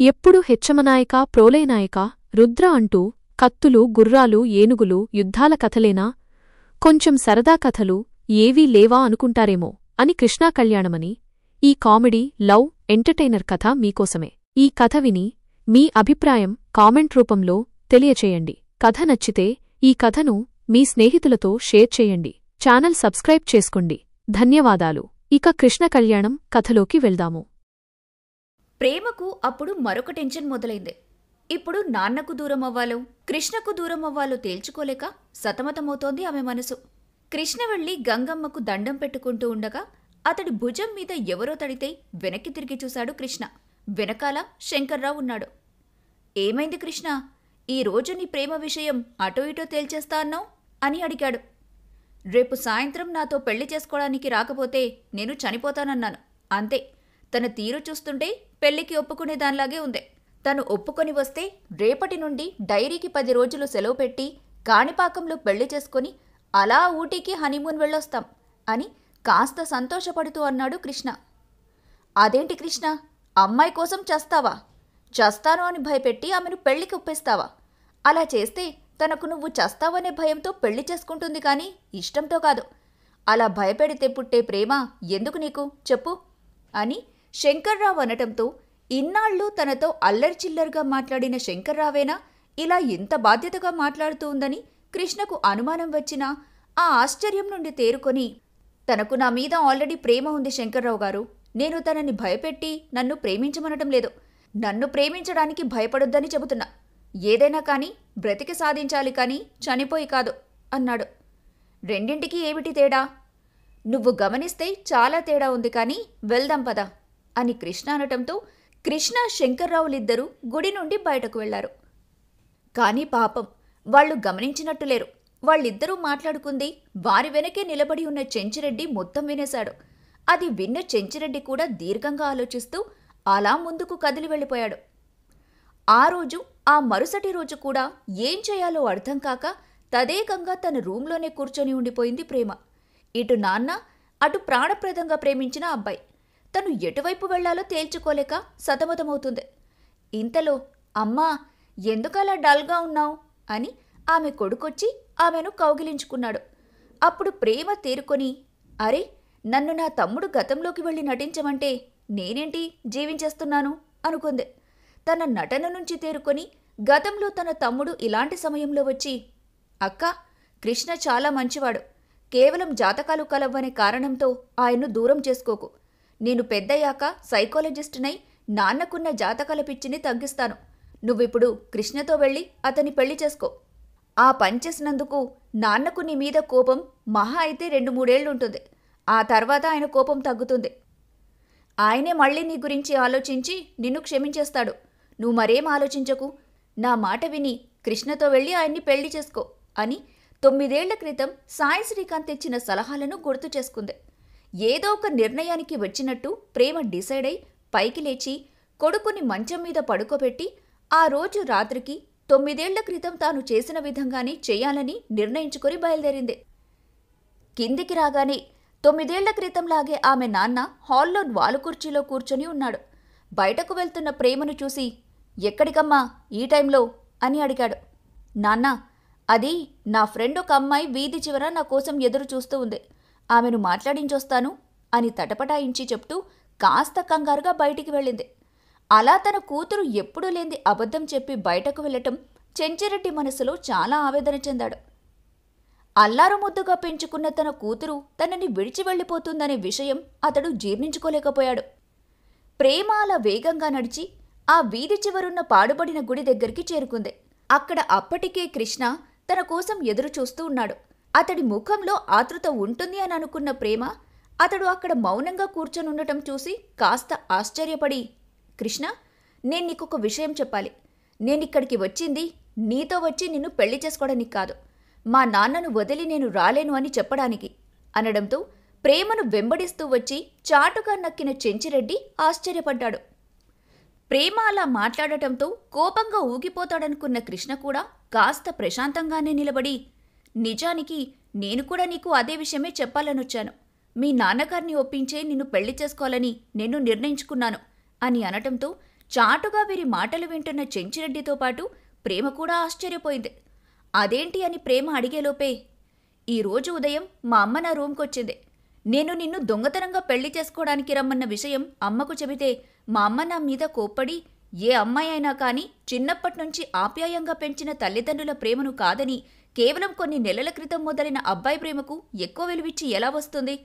ఎప్పుడు హెచ్చమనాయక ప్రోలయనాయక రుద్ర అంటూ కత్తులు గుర్రాలు ఏనుగులు యుద్ధాల కథలేనా? కొంచెం సరదా కథలు ఏవీ లేవా అనుకుంటారేమో అని కృష్ణా కళ్యాణమని ఈ కామెడీ లవ్ ఎంటర్టైనర్ కథ మీకోసమే. ఈ కథ విని మీ అభిప్రాయం కామెంట్ రూపంలో తెలియచేయండి. కథ నచ్చితే ఈ కథను మీ స్నేహితులతో షేర్ చేయండి. ఛానల్ సబ్స్క్రైబ్ చేసుకోండి. ధన్యవాదాలు. ఇక కృష్ణ కళ్యాణం కథలోకి వెళ్దాము. ప్రేమకు అప్పుడు మరొక టెన్షన్ మొదలైంది. ఇప్పుడు నాన్నకు దూరం అవ్వాలో కృష్ణకు దూరం అవ్వాలో తేల్చుకోలేక సతమతమవుతోంది ఆమె మనసు. కృష్ణ వెళ్లి గంగమ్మకు దండం పెట్టుకుంటూ ఉండగా అతడి భుజం మీద ఎవరో తడితే వెనక్కి తిరిగి చూశాడు కృష్ణ. వెనకాల శంకర్రావు ఉన్నాడు. ఏమైంది కృష్ణ, ఈరోజు నీ ప్రేమ విషయం అటో ఇటో తేల్చేస్తా అన్నావు అని అడిగాడు. రేపు సాయంత్రం నాతో పెళ్లి చేసుకోవడానికి రాకపోతే నేను చనిపోతానన్నాను, అంతే. తన తీరు చూస్తుంటే పెళ్లికి ఒప్పుకునేదానిలాగే ఉంది. తను ఒప్పుకొని వస్తే రేపటి నుండి డైరీకి 10 రోజులు సెలవు పెట్టి కాణిపాకంలో పెళ్లి చేసుకుని అలా ఊటీకి హనీమూన్ వెళ్ళొస్తాం అని కాస్త సంతోషపడుతూ అన్నాడు కృష్ణ. అదేంటి కృష్ణ, అమ్మాయి కోసం చస్తావా? చస్తాను అని భయపెట్టి ఆమెను పెళ్లికి ఒప్పేస్తావా? అలా చేస్తే తనకు నువ్వు చస్తావనే భయంతో పెళ్లి చేసుకుంటుంది కానీ ఇష్టంతో కాదు. అలా భయపెడితే పుట్టే ప్రేమ ఎందుకు నీకు చెప్పు అని శంకర్రావు అనటంతో ఇన్నాళ్ళు తనతో అల్లరిచిల్లరుగా మాట్లాడిన శంకర్రావేనా ఇలా ఇంత బాధ్యతగా మాట్లాడుతూ ఉందని కృష్ణకు అనుమానం వచ్చినా ఆ ఆశ్చర్యం నుండి తేరుకొని, తనకు నా మీద ఆల్రెడీ ప్రేమ ఉంది శంకర్రావు గారు. నేను తనని భయపెట్టి నన్ను ప్రేమించమనటం లేదు. నన్ను ప్రేమించడానికి భయపడొద్దని చెబుతున్నా. ఏదైనా కానీ బ్రతికి సాధించాలి కానీ చనిపోయి కాదు అన్నాడు. రెండింటికి ఏమిటి తేడా? నువ్వు గమనిస్తే చాలా తేడా ఉంది కానీ వెళ్దాం పదా అని కృష్ణ అనటంతో కృష్ణ శంకర్రావులిద్దరూ గుడి నుండి బయటకు వెళ్లారు. కానీ పాపం వాళ్లు గమనించినట్టు లేరు. వాళ్ళిద్దరూ మాట్లాడుకుంది వారి వెనకే నిలబడి ఉన్న చెంచిరెడ్డి మొత్తం వినేశాడు. అది విన్న చెంచిరెడ్డి కూడా దీర్ఘంగా ఆలోచిస్తూ అలా ముందుకు కదిలి వెళ్ళిపోయాడు. ఆ రోజు ఆ మరుసటి రోజు కూడా ఏం చేయాలో అర్థం కాక తదేకంగా తన రూంలోనే కూర్చొని ఉండిపోయింది ప్రేమ. ఇటు నాన్న, అటు ప్రాణప్రదంగా ప్రేమించిన అబ్బాయి. తను ఎటువైపు వెళ్లాలో తేల్చుకోలేక సతమతమవుతుంది. ఇంతలో అమ్మా, ఎందుకలా డల్గా ఉన్నావు అని ఆమె కొడుకొచ్చి ఆమెను కౌగిలించుకున్నాడు. అప్పుడు ప్రేమ తేరుకొని, అరే, నన్ను నా తమ్ముడు గతంలోకి వెళ్ళి నటించమంటే నేనేంటి జీవించేస్తున్నాను అనుకుంది. తన నటన నుంచి తేరుకొని గతంలో తన తమ్ముడు ఇలాంటి సమయంలో వచ్చి, అక్కా, కృష్ణ చాలా మంచివాడు. కేవలం జాతకాలు కలవనే కారణంతో ఆయన్ను దూరం చేసుకోకు. నేను పెద్దయ్యాక సైకాలజిస్టునై నాన్నకున్న జాతకాల పిచ్చిని తగ్గిస్తాను. నువ్విప్పుడు కృష్ణతో వెళ్ళి అతని పెళ్లి చేసుకో. ఆ పని చేసినందుకు నాన్నకు నీ మీద కోపం మహా అయితే 2-3 ఏళ్లుంటుంది. ఆ తర్వాత ఆయన కోపం తగ్గుతుంది. ఆయనే మళ్ళీ నీ గురించి ఆలోచించి నిన్ను క్షమించేస్తాడు. నువ్వు మరేం ఆలోచించకు. నా మాట విని కృష్ణతో వెళ్ళి ఆయన్ని పెళ్లి చేసుకో అని 9 ఏళ్ల క్రితం సాయి శ్రీకాంత్ ఇచ్చిన సలహాలను గుర్తు చేసుకుంది. ఏదో ఒక నిర్ణయానికి వచ్చినట్టు ప్రేమ డిసైడ్ అయి పైకి లేచి కొడుకుని మంచం మీద పడుకోబెట్టి ఆ రోజు రాత్రికి 9 ఏళ్ల క్రితం తాను చేసిన విధంగానే చేయాలని నిర్ణయించుకొని బయలుదేరింది. కిందికి రాగానే 9 ఏళ్ల క్రితంలాగే ఆమె నాన్న హాల్లో వాలుకుర్చీలో కూర్చొని ఉన్నాడు. బయటకు వెళ్తున్న ప్రేమను చూసి, ఎక్కడికమ్మా ఈ టైంలో అని అడిగాడు. నాన్నా, అది నా ఫ్రెండ్ ఒక అమ్మాయి వీధి చివర నా కోసం ఎదురు చూస్తూ ఉంది. ఆమెను మాట్లాడించొస్తాను అని తటపటాయించి చెప్తూ కాస్త కంగారుగా బయటికి వెళ్ళింది. అలా తన కూతురు ఎప్పుడూ లేంది అబద్ధం చెప్పి బయటకు వెళ్లటం చెంచిరెడ్డి మనసులో చాలా ఆవేదన చెందాడు. అల్లారు ముద్దుగా పెంచుకున్న తన కూతురు తనని విడిచి వెళ్ళిపోతుందనే విషయం అతడు జీర్ణించుకోలేకపోయాడు. ప్రేమ అలా వేగంగా నడిచి ఆ వీధి చివరున్న పాడుబడిన గుడి దగ్గరికి చేరుకుంది. అక్కడ అప్పటికే కృష్ణ తన కోసం ఎదురు చూస్తూ ఉన్నాడు. అతడి ముఖంలో ఆతృత ఉంటుంది అని అనుకున్న ప్రేమ అతడు అక్కడ మౌనంగా కూర్చొనుండటం చూసి కాస్త ఆశ్చర్యపడి, కృష్ణ, నేను నీకొక విషయం చెప్పాలి. నేనిక్కడికి వచ్చింది నీతో వచ్చి నిన్ను పెళ్లి చేసుకోవడానికి కాదు, మా నాన్నను వదిలి నేను రాలేను అని చెప్పడానికి అనడంతో ప్రేమను వెంబడిస్తూ వచ్చి చాటుగా నక్కిన చెంచిరెడ్డి ఆశ్చర్యపడ్డాడు. ప్రేమ అలా మాట్లాడటంతో కోపంగా ఊగిపోతాడనుకున్న కృష్ణ కూడా కాస్త ప్రశాంతంగానే నిలబడి, నిజానికి నేను కూడా నీకు అదే విషయమే చెప్పాలనొచ్చాను. మీ నాన్నగారిని ఒప్పించే నిన్ను పెళ్లి చేసుకోవాలని నేను నిర్ణయించుకున్నాను అని అనటంతో చాటుగా వీరి మాటలు వింటున్న చెంచిరెడ్డితో పాటు ప్రేమ కూడా ఆశ్చర్యపోయింది. అదేంటి అని ప్రేమ అడిగేలోపే, ఈరోజు ఉదయం మా అమ్మ నా రూమ్కొచ్చింది. నేను నిన్ను దొంగతనంగా పెళ్లి చేసుకోవడానికి రమ్మన్న విషయం అమ్మకు చెబితే మా అమ్మ నా మీద కోప్పడి, ఏ అమ్మాయి అయినా కానీ చిన్నప్పట్నుంచి ఆప్యాయంగా పెంచిన తల్లిదండ్రుల ప్రేమను కాదని కేవలం కొన్ని నెలల క్రితం మొదలైన అబ్బాయి ప్రేమకు ఎక్కువ విలువిచ్చి ఎలా వస్తుంది?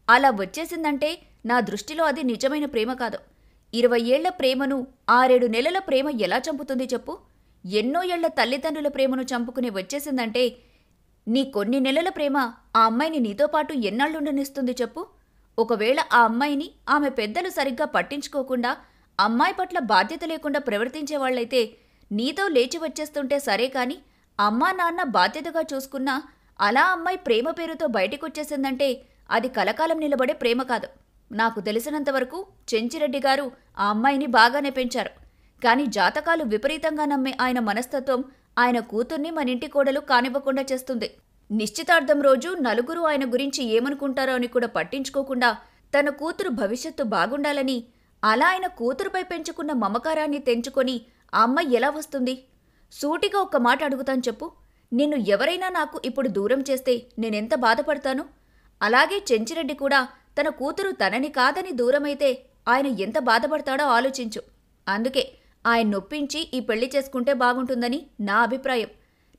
అలా వచ్చేసిందంటే నా దృష్టిలో అది నిజమైన ప్రేమ కాదు. 20 ఏళ్ల ప్రేమను 6-7 నెలల ప్రేమ ఎలా చంపుతుంది చెప్పు? ఎన్నో ఏళ్ల తల్లిదండ్రుల ప్రేమను చంపుకుని వచ్చేసిందంటే నీ కొన్ని నెలల ప్రేమ ఆ అమ్మాయిని నీతో పాటు ఎన్నాళ్ళుండనిస్తుంది చెప్పు? ఒకవేళ ఆ అమ్మాయిని ఆమె పెద్దలు సరిగ్గా పట్టించుకోకుండా అమ్మాయి పట్ల బాధ్యత లేకుండా ప్రవర్తించేవాళ్లైతే నీతో లేచి వచ్చేస్తుంటే సరే కాని, అమ్మా నాన్న బాధ్యతగా చూసుకున్నా అలా అమ్మాయి ప్రేమ పేరుతో బయటికొచ్చేసిందంటే అది కలకాలం నిలబడే ప్రేమ కాదు. నాకు తెలిసినంతవరకు చెంచిరెడ్డి గారు ఆ అమ్మాయిని బాగానే పెంచారు. కాని జాతకాలు విపరీతంగా నమ్మే ఆయన మనస్తత్వం ఆయన కూతుర్ని మనింటి కోడలు కానివ్వకుండా చేస్తుంది. నిశ్చితార్థం రోజు నలుగురు ఆయన గురించి ఏమనుకుంటారో అని కూడా పట్టించుకోకుండా తన కూతురు భవిష్యత్తు బాగుండాలని, అలా ఆయన కూతురుపై పెంచుకున్న మమకారాన్ని తెంచుకొని ఆ అమ్మాయి ఎలా వస్తుంది? సూటిగా ఒక్క మాట అడుగుతాను చెప్పు. నిన్ను ఎవరైనా నాకు ఇప్పుడు దూరం చేస్తే నేనెంత బాధపడతాను? అలాగే చెంచిరెడ్డి కూడా తన కూతురు తనని కాదని దూరమైతే ఆయన ఎంత బాధపడతాడో ఆలోచించు. అందుకే ఆయన నొప్పించి ఈ పెళ్లి చేసుకుంటే బాగుంటుందని నా అభిప్రాయం.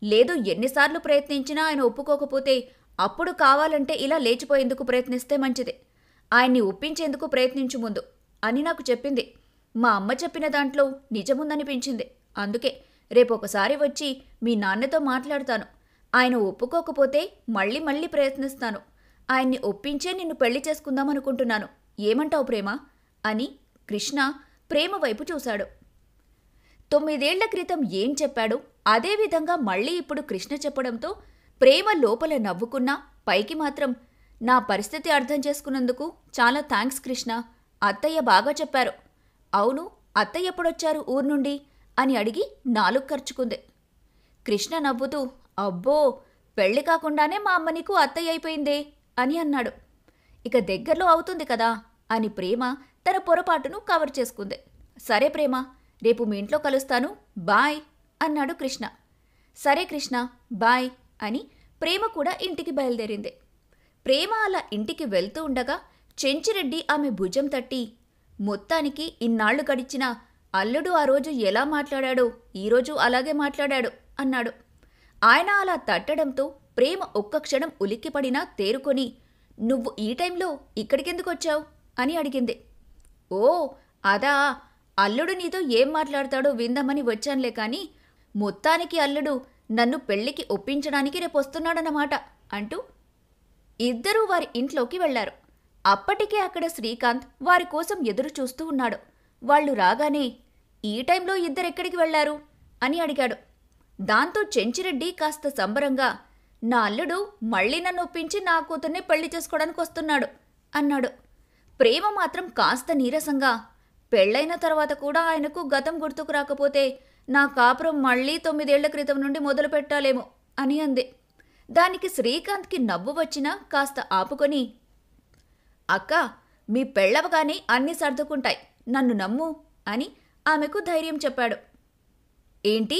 లేదు, ఎన్నిసార్లు ప్రయత్నించినా ఆయన ఒప్పుకోకపోతే అప్పుడు కావాలంటే ఇలా లేచిపోయేందుకు ప్రయత్నిస్తే మంచిది. ఆయన్ని ఒప్పించేందుకు ప్రయత్నించు ముందు అని నాకు చెప్పింది. మా అమ్మ చెప్పిన దాంట్లో నిజముందనిపించింది. అందుకే రేపొకసారి వచ్చి మీ నాన్నతో మాట్లాడతాను. ఆయన ఒప్పుకోకపోతే మళ్ళీ ప్రయత్నిస్తాను. ఆయన్ని ఒప్పించే నిన్ను పెళ్లి చేసుకుందామనుకుంటున్నాను. ఏమంటావు ప్రేమ? అని కృష్ణ ప్రేమ వైపు చూశాడు. 9 ఏళ్ల క్రితం ఏం చెప్పాడో అదేవిధంగా మళ్ళీ ఇప్పుడు కృష్ణ చెప్పడంతో ప్రేమ లోపల నవ్వుకున్నా పైకి మాత్రం, నా పరిస్థితి అర్థం చేసుకున్నందుకు చాలా థాంక్స్ కృష్ణ. అత్తయ్య బాగా చెప్పారు. అవును, అత్తయ్య ఎప్పుడొచ్చారు ఊరు నుండి అని అడిగి నాలుగు ఖర్చుకుంది. కృష్ణ నవ్వుతూ, అబ్బో, పెళ్లి కాకుండానే మా అమ్మ నీకు అత్తయ్య అయిపోయిందే అని అన్నాడు. ఇక దగ్గరలో అవుతుంది కదా అని ప్రేమ తన పొరపాటును కవర్ చేసుకుంది. సరే ప్రేమ, రేపు మీ ఇంట్లో కలుస్తాను, బాయ్ అన్నాడు కృష్ణ. సరే కృష్ణ, బాయ్ అని ప్రేమ కూడా ఇంటికి బయలుదేరింది. ప్రేమ అలా ఇంటికి వెళ్తూ ఉండగా చెంచిరెడ్డి ఆమె భుజం తట్టి, మొత్తానికి ఇన్నాళ్లు గడిచినా అల్లుడు ఆ రోజు ఎలా మాట్లాడాడో ఈరోజు అలాగే మాట్లాడాడు అన్నాడు. ఆయన అలా తట్టడంతో ప్రేమ ఒక్క క్షణం ఉలిక్కిపడినా తేరుకొని, నువ్వు ఈ టైంలో ఇక్కడికెందుకొచ్చావు అని అడిగింది. ఓ అదా, అల్లుడు నీతో ఏం మాట్లాడతాడో విందామని వచ్చానులే కాని, మొత్తానికి అల్లుడు నన్ను పెళ్లికి ఒప్పించడానికి రేపొస్తున్నాడన్నమాట అంటూ ఇద్దరూ వారి ఇంట్లోకి వెళ్లారు. అప్పటికే అక్కడ శ్రీకాంత్ వారి కోసం ఎదురు చూస్తూ ఉన్నాడు. వాళ్లు రాగానే, ఈ టైంలో ఇద్దరెక్కడికి వెళ్లారు అని అడిగాడు. దాంతో చెంచిరెడ్డి కాస్త సంబరంగా, నా అల్లుడు మళ్లీ నన్ను ఒప్పించి నా కూతుర్ని పెళ్లి చేసుకోవడానికి వస్తున్నాడు అన్నాడు. ప్రేమ మాత్రం కాస్త నీరసంగా, పెళ్లైన తర్వాత కూడా ఆయనకు గతం గుర్తుకు రాకపోతే నా కాపురం మళ్లీ 9 ఏళ్ల క్రితం నుండి మొదలు పెట్టాలేమో అని అంది. దానికి శ్రీకాంత్కి నవ్వు వచ్చినా కాస్త ఆపుకొని, అక్క, మీ పెళ్లవగానే అన్నీ సర్దుకుంటాయి, నన్ను నమ్ము అని ఆమెకు ధైర్యం చెప్పాడు. ఏంటి,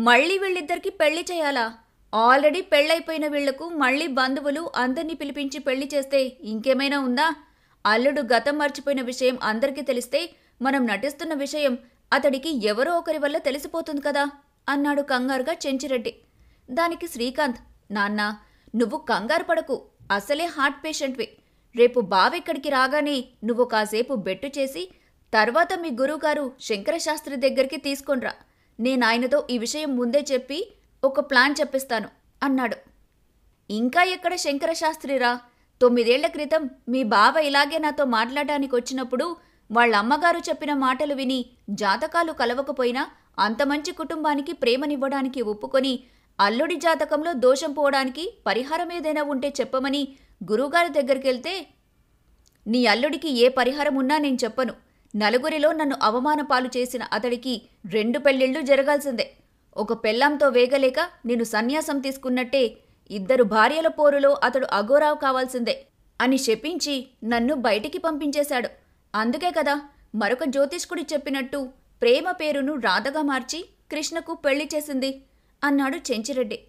మళ్లీ వీళ్ళిద్దరికీ పెళ్లి చేయాలా? ఆల్రెడీ పెళ్లైపోయిన వీళ్లకు మళ్లీ బంధువులు అందర్నీ పిలిపించి పెళ్లి చేస్తే ఇంకేమైనా ఉందా? అల్లుడు గతం మర్చిపోయిన విషయం అందరికీ తెలిస్తే మనం నటిస్తున్న విషయం అతడికి ఎవరో ఒకరి వల్ల తెలిసిపోతుంది కదా అన్నాడు కంగారుగా చెంచిరెడ్డి. దానికి శ్రీకాంత్, నాన్నా, నువ్వు కంగారు పడకు, అసలే హార్ట్ పేషెంట్వి. రేపు బావిక్కడికి రాగానే నువ్వు కాసేపు బెట్టు చేసి తర్వాత మీ గురువుగారు శంకరశాస్త్రి దగ్గరికి తీసుకొనిరా. నేనాయనతో ఈ విషయం ముందే చెప్పి ఒక ప్లాన్ చెప్పిస్తాను అన్నాడు. ఇంకా ఎక్కడ శంకరశాస్త్రిరా? 9 ఏళ్ల క్రితం మీ బావ ఇలాగే నాతో మాట్లాడడానికి వచ్చినప్పుడు వాళ్ళ అమ్మగారు చెప్పిన మాటలు విని జాతకాలు కలవకపోయినా అంత మంచి కుటుంబానికి ప్రేమనివ్వడానికి ఒప్పుకొని అల్లుడి జాతకంలో దోషం పోవడానికి పరిహారం ఏదైనా ఉంటే చెప్పమని గురువుగారి దగ్గరికెళ్తే, నీ అల్లుడికి ఏ పరిహారం ఉన్నా నేను చెప్పను. నలుగురిలో నన్ను అవమానపాలు చేసిన అతడికి 2 పెళ్లిళ్లు జరగాల్సిందే. ఒక పెళ్లాంతో వేగలేక నేను సన్యాసం తీసుకున్నట్టే 2 భార్యల పోరులో అతడు అఘోరావు కావాల్సిందే అని శపించి నన్ను బయటికి పంపించేశాడు. అందుకే కదా మరొక జ్యోతిష్కుడి చెప్పినట్టు ప్రేమ పేరును రాధగా మార్చి కృష్ణకు పెళ్లి చేసింది అన్నాడు చెంచిరెడ్డి.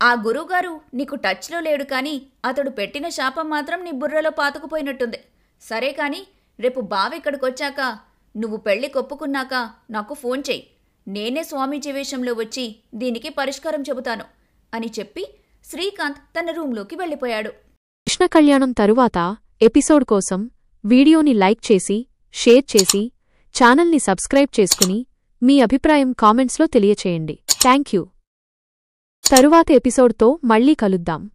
ఆ గురువుగారు నీకు టచ్లో లేడు కానీ అతడు పెట్టిన శాపం మాత్రం నీ బుర్రలో పాతుకుపోయినట్టుంది. సరే కాని రేపు బావిక్కడికొచ్చాక నువ్వు పెళ్లి కొప్పుకున్నాక నాకు ఫోన్ చెయ్యి. నేనే స్వామీజీ వేషంలో వచ్చి దీనికి పరిష్కారం చెబుతాను అని చెప్పి శ్రీకాంత్ తన రూంలోకి వెళ్ళిపోయాడు. కృష్ణ కళ్యాణం తరువాత ఎపిసోడ్ కోసం వీడియోని లైక్ చేసి, షేర్ చేసి, ఛానల్ని సబ్స్క్రైబ్ చేసుకుని మీ అభిప్రాయం కామెంట్స్లో తెలియచేయండి. థాంక్యూ. తరువాత ఎపిసోడ్తో మళ్ళీ కలుద్దాం.